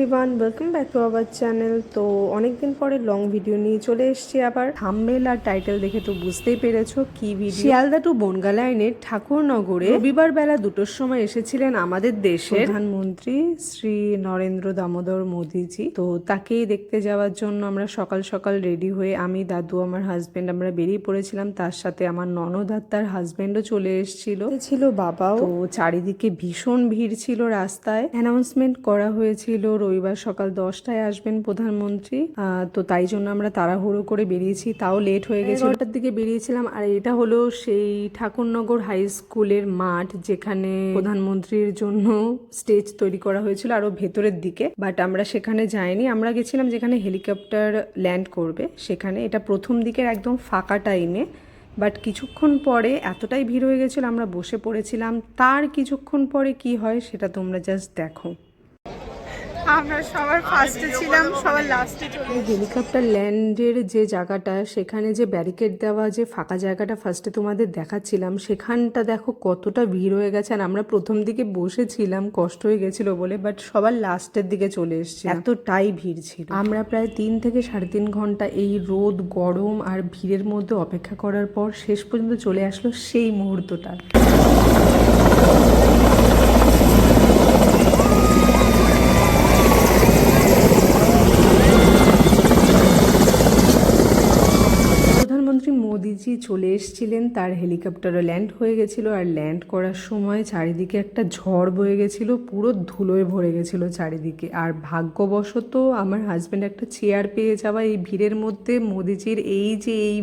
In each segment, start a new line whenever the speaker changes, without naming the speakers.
Everyone, welcome back to our channel. তো অনেকদিন পরে লং ভিডিও নিয়ে চলে এসেছি আবার। থাম্বনেল আর টাইটেল দেখে তো বুঝতেই পেরেছো কি ভিডিও। শিয়ালদা টু বনগা লাইনের ঠাকুরনগরে রবিবার বেলা 2টোর সময় এসেছিলেন আমাদের দেশের প্রধানমন্ত্রী শ্রী নরেন্দ্র দামোদর মোদিজি। তো তাকেই দেখতে যাওয়ার জন্য আমরা সকাল সকাল রেডি হয়ে আমি, দাদু, আমার হাজবেন্ড আমরা বেরিয়ে পড়েছিলাম। তার সাথে আমার ননদ আর তার হাজবেন্ডও চলে এসেছিল, ছিল বাবাও। তো চারিদিকে ভীষণ ভিড় ছিল রাস্তায়। অ্যানাউন্সমেন্ট করা হয়েছিল রবিবার সকাল 10টায় আসবেন প্রধানমন্ত্রী। তো তাই জন্য আমরা তাড়াহুড়ো করে বেরিয়েছি, তাও লেট হয়ে গেছে। 11টার দিকে বেরিয়েছিলাম। আর এটা হলো সেই ঠাকুরনগর হাই স্কুলের মাঠ, যেখানে প্রধানমন্ত্রীর জন্য স্টেজ তৈরি করা হয়েছিল আরো ভেতরের দিকে। বাট আমরা সেখানে যাইনি, আমরা গেছিলাম যেখানে হেলিকপ্টার ল্যান্ড করবে সেখানে। এটা প্রথম দিকের একদম ফাঁকা টাইমে। বাট কিছুক্ষণ পরে এতটাই ভিড় হয়ে গেছিলো, আমরা বসে পড়েছিলাম। তার কিছুক্ষণ পরে কি হয় সেটা তোমরা জাস্ট দেখো।
আমরা সবার ফার্স্টে ছিলাম, সবার লাস্টে চলে
হেলিকপ্টার ল্যান্ডের যে জায়গাটা, সেখানে যে ব্যারিকেড দেওয়া যে ফাঁকা জায়গাটা ফার্স্টে তোমাদের দেখাচ্ছিলাম, সেখানটা দেখো কতটা ভিড় হয়ে গেছে। আর আমরা প্রথম দিকে বসেছিলাম, কষ্ট হয়ে গেছিলো বলে, বাট সবার লাস্টের দিকে চলে এসেছি, এতটাই ভিড় ছিল। আমরা প্রায় 3 থেকে 3.5 ঘন্টা এই রোদ, গরম আর ভিড়ের মধ্যে অপেক্ষা করার পর শেষ পর্যন্ত চলে আসলো সেই মুহূর্তটা। প্রধানমন্ত্রী মোদিজি চলে এসেছিলেন, তার হেলিকপ্টারও ল্যান্ড হয়ে গেছিল। আর ল্যান্ড করার সময় চারিদিকে একটা ঝড় বয়ে গেছিল, পুরো ধুলোয় ভরে গেছিল চারিদিকে। আর ভাগ্যবশত আমার হাজব্যান্ড একটা চেয়ার পেয়ে যাওয়া এই ভিড়ের মধ্যে মোদিজির এই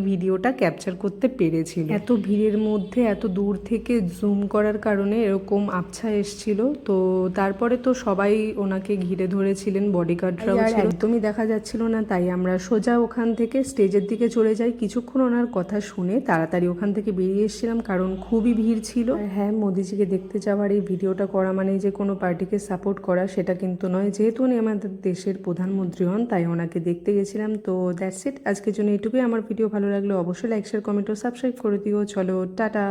ভিডিওটা ক্যাপচার করতে পেরেছিল। এত ভিড়ের মধ্যে এত দূর থেকে জুম করার কারণে এরকম আবছা এসছিল। তো তারপরে তো সবাই ওনাকে ঘিরে ধরেছিলেন, বডিগার্ডরাও ছিল, একদমই দেখা যাচ্ছিল না। তাই আমরা সোজা ওখান থেকে স্টেজের দিকে চলে যাই। কিছুক্ষণ ওনার কথা শুনে তাড়াতাড়ি ওখান থেকে বেরিয়ে এসেছিলাম, কারণ খুবই ভিড় ছিল। হ্যাঁ, মোদিজিকে দেখতে যাওয়ার এই ভিডিওটা করা মানে যে কোনো পার্টিকে সাপোর্ট করা সেটা কিন্তু নয়। যেহেতু উনি আমাদের দেশের প্রধানমন্ত্রী হন, তাই ওনাকে দেখতে গেছিলাম। তো দ্যাটস ইট, আজকের জন্য এইটুকুই। আমার ভিডিও ভালো লাগলে অবশ্যই লাইক, শেয়ার, কমেন্ট ও সাবস্ক্রাইব করে দিও। চলো, টাটা।